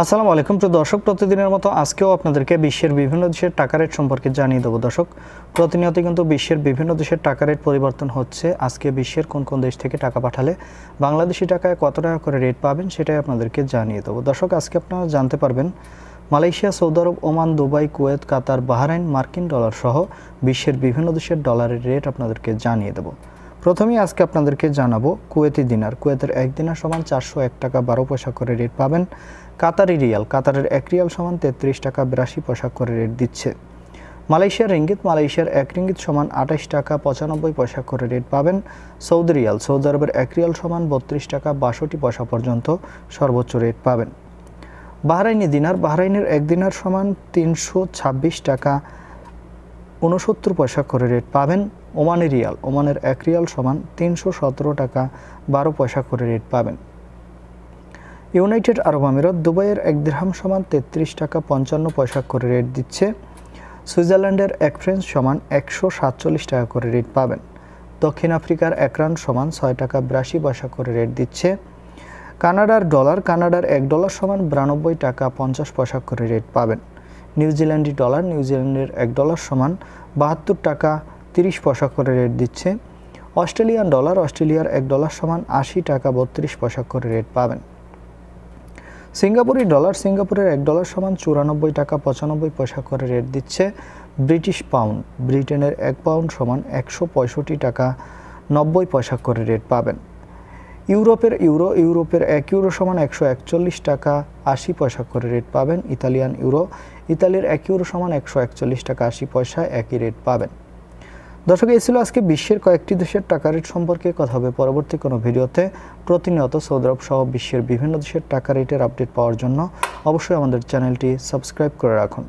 আসসালামু আলাইকুম প্রিয় দর্শক, প্রতিদিনের মতো আজকেও আপনাদেরকে বিশ্বের বিভিন্ন দেশের টাকা রেট সম্পর্কে জানিয়ে দেবো। দর্শক, প্রতিনিয়ত কিন্তু বিশ্বের বিভিন্ন দেশের টাকা রেট পরিবর্তন হচ্ছে। আজকে বিশ্বের কোন কোন দেশ থেকে টাকা পাঠালে বাংলাদেশি টাকায় কত টাকা করে রেট পাবেন সেটাই আপনাদেরকে জানিয়ে দেবো। দর্শক, আজকে আপনারা জানতে পারবেন মালয়েশিয়া, সৌদি আরব, ওমান, দুবাই, কুয়েত, কাতার, বাহরাইন, মার্কিন ডলার সহ বিশ্বের বিভিন্ন দেশের ডলারের রেট আপনাদেরকে জানিয়ে দেবো। প্রথমেই আজকে আপনাদেরকে জানাবো কুয়েতি দিনার। কুয়েতের 1 দিনার সমান 401 টাকা 12 পয়সা করে রেট পাবেন। কাতারি রিয়াল, কাতারের 1 রিয়াল সমান 33 টাকা 82 পয়সা করে রেট দিচ্ছে। মালয়েশিয়ার রিঙ্গিত, মালয়েশিয়ার 1 রিঙ্গিত সমান 28 টাকা 95 পয়সা করে রেট পাবেন। সৌদি রিয়াল, সৌদি আরবের 1 রিয়াল সমান 32 টাকা 62 পয়সা পর্যন্ত সর্বোচ্চ রেট পাবেন। বাহরাইনি দিনার, বাহরাইনের 1 দিনার সমান 326 টাকা 69 পয়সা করে রেট পাবেন। ওমানি রিয়াল, ওমানের 1 রিয়াল সমান 317 টাকা 12 পয়সা করে রেট পাবেন। ইউনাইটেড আরব আমিরাত, দুবাইয়ের 1 দিরহাম সমান 33 টাকা 55 পয়সা করে রেট দিচ্ছে। সুইজারল্যান্ডের 1 ফ্রেঞ্চ সমান 147 টাকা করে রেট পাবেন। দক্ষিণ আফ্রিকার 1 রান সমান 6 টাকা 82 পয়সা করে রেট দিচ্ছে। কানাডার ডলার, কানাডার 1 ডলার সমান 92 টাকা 50 পয়সা করে রেট পাবেন। নিউজিল্যান্ডি ডলার, নিউজিল্যান্ডের 1 ডলার সমান 72 টাকা 30 পয়সা করে রেট দিচ্ছে। অস্ট্রেলিয়ান ডলার, অস্ট্রেলিয়ার 1 ডলার সমান 80 টাকা 32 পয়সা করে রেট পাবেন। সিঙ্গাপুরি ডলার, সিঙ্গাপুরের 1 ডলার সমান 94 টাকা 95 পয়সা করে রেট দিচ্ছে। ব্রিটিশ পাউন্ড, ব্রিটেনের 1 পাউন্ড সমান 165 টাকা 90 পয়সা করে রেট পাবেন। ইউরোপের ইউরো, ইউরোপের 1 ইউরো সমান 141 টাকা 80 পয়সা করে রেট পাবেন। ইতালিয়ান ইউরো, ইতালির 1 ইউরো সমান 141 টাকা 80 পয়সা একই রেট পাবেন। দর্শক, এই ছিল আজকে বিশ্বের কয়েকটি দেশের টাকা রেট সম্পর্কে। কথা হবে পরবর্তী কোনো ভিডিওতে। প্রতিনিয়ত সৌদি আরব সহ বিশ্বের বিভিন্ন দেশের টাকা রেটের আপডেট পাওয়ার জন্য অবশ্যই আমাদের চ্যানেলটি সাবস্ক্রাইব করে রাখুন।